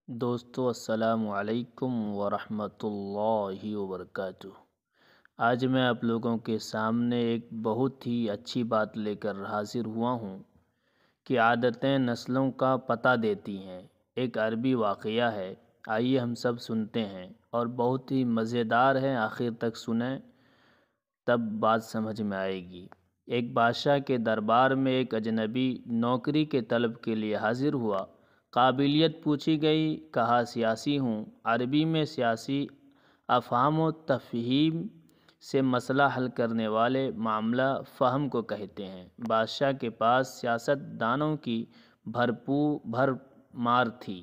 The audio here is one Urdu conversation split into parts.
السلام علیکم ورحمۃ اللہ وبرکاتہ۔ آج میں آپ لوگوں کے سامنے ایک بہت ہی اچھی بات لے کر حاضر ہوا ہوں کہ عادتیں نسلوں کا پتہ دیتی ہیں۔ ایک عربی واقعہ ہے، آئیے ہم سب سنتے ہیں، اور بہت ہی مزیدار ہے، آخر تک سنیں تب بات سمجھ میں آئے گی۔ ایک بادشاہ کے دربار میں ایک اجنبی نوکری کے طلب کے لیے حاضر ہوا۔ قابلیت پوچھی گئی، کہا سیاسی ہوں۔ عربی میں سیاسی افہام و تفہیم سے مسئلہ حل کرنے والے معاملہ فہم کو کہتے ہیں۔ بادشاہ کے پاس سیاست دانوں کی بھر مار تھی۔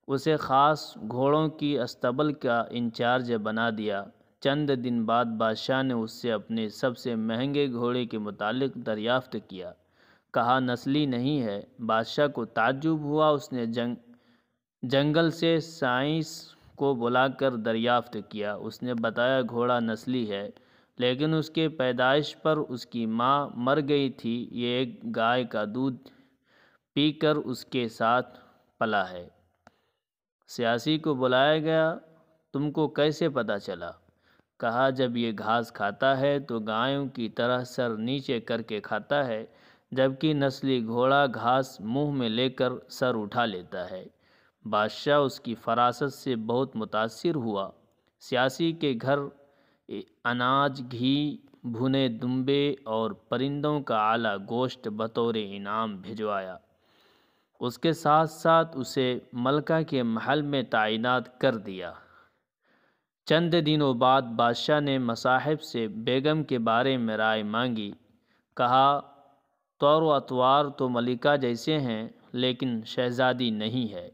اسے خاص گھوڑوں کی استبل کا انچارج بنا دیا۔ چند دن بعد بادشاہ نے اس سے اپنے سب سے مہنگے گھوڑے کے متعلق دریافت کیا۔ کہا نسلی نہیں ہے۔ بادشاہ کو تعجب ہوا۔ اس نے جنگل سے سائنس کو بلا کر دریافت کیا۔ اس نے بتایا گھوڑا نسلی ہے، لیکن اس کے پیدائش پر اس کی ماں مر گئی تھی۔ یہ ایک گائے کا دودھ پی کر اس کے ساتھ پلا ہے۔ سیاسی کو بلایا گیا، تم کو کیسے پتہ چلا؟ کہا جب یہ گھاس کھاتا ہے تو گایوں کی طرح سر نیچے کر کے کھاتا ہے، جبکہ نسلی گھوڑا گھاس منہ میں لے کر سر اٹھا لیتا ہے۔ بادشاہ اس کی فراست سے بہت متاثر ہوا۔ سیاسی کے گھر اناج، گھی، بھنے دمبے اور پرندوں کا اعلیٰ گوشت بطور انعام بھجوایا۔ اس کے ساتھ ساتھ اسے ملکہ کے محل میں تعینات کر دیا۔ چند دنوں بعد بادشاہ نے مصاحب سے بیگم کے بارے میں رائے مانگی۔ کہا طور و اطوار تو ملکہ جیسے ہیں، لیکن شہزادی نہیں ہے۔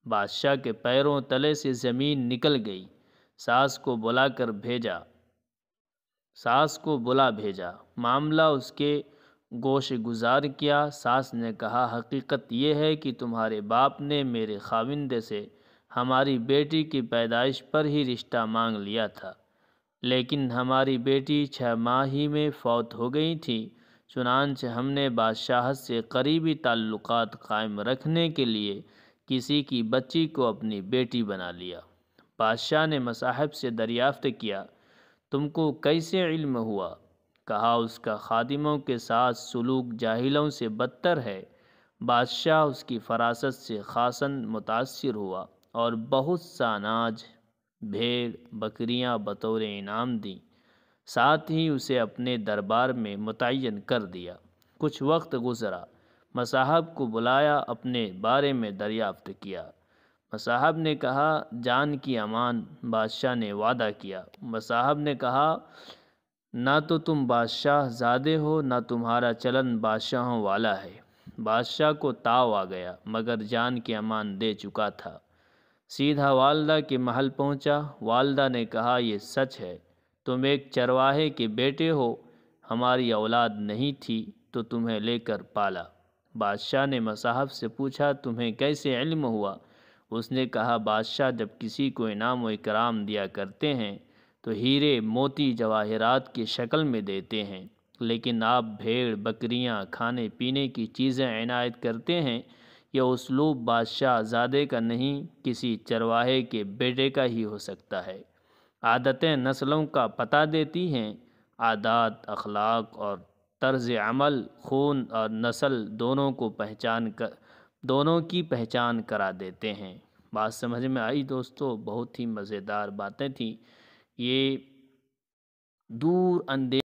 بادشاہ کے پیروں تلے سے زمین نکل گئی۔ ساس کو بلا بھیجا، معاملہ اس کے گوش گزار کیا۔ ساس نے کہا حقیقت یہ ہے کہ تمہارے باپ نے میرے خاوند سے ہماری بیٹی کی پیدائش پر ہی رشتہ مانگ لیا تھا، لیکن ہماری بیٹی 6 ماہ ہی میں فوت ہو گئی تھی۔ چنانچہ ہم نے بادشاہت سے قریبی تعلقات قائم رکھنے کے لیے کسی کی بچی کو اپنی بیٹی بنا لیا۔ بادشاہ نے مصاحب سے دریافت کیا، تم کو کیسے علم ہوا؟ کہا اس کا خادموں کے ساتھ سلوک جاہلوں سے بدتر ہے۔ بادشاہ اس کی فراست سے خاصاً متاثر ہوا اور بہت سا اناج، بھیڑ بکریاں بطور انعام دیں۔ ساتھ ہی اسے اپنے دربار میں متعین کر دیا۔ کچھ وقت گزرا، مصاحب کو بلایا، اپنے بارے میں دریافت کیا۔ مصاحب نے کہا جان کی امان۔ بادشاہ نے وعدہ کیا۔ مصاحب نے کہا نہ تو تم بادشاہ زادے ہو، نہ تمہارا چلن بادشاہوں والا ہے۔ بادشاہ کو تاؤ آ گیا، مگر جان کی امان دے چکا تھا۔ سیدھا والدہ کے محل پہنچا۔ والدہ نے کہا یہ سچ ہے، تم ایک چرواہے کے بیٹے ہو، ہماری اولاد نہیں تھی تو تمہیں لے کر پالا۔ بادشاہ نے مصاحب سے پوچھا تمہیں کیسے علم ہوا؟ اس نے کہا بادشاہ جب کسی کو انعام و اکرام دیا کرتے ہیں تو ہیرے موتی جواہرات کی شکل میں دیتے ہیں، لیکن آپ بھیڑ بکریاں کھانے پینے کی چیزیں عنایت کرتے ہیں، یہ اسلوب بادشاہ زادے کا نہیں، کسی چرواہے کے بیٹے کا ہی ہو سکتا ہے۔ عادتیں نسلوں کا پتہ دیتی ہیں۔ عادات، اخلاق اور طرز عمل خون اور نسل دونوں کی پہچان کرا دیتے ہیں۔ بات سمجھ میں آئی دوستو؟ بہت ہی مزیدار باتیں تھیں یہ۔ دور اندیش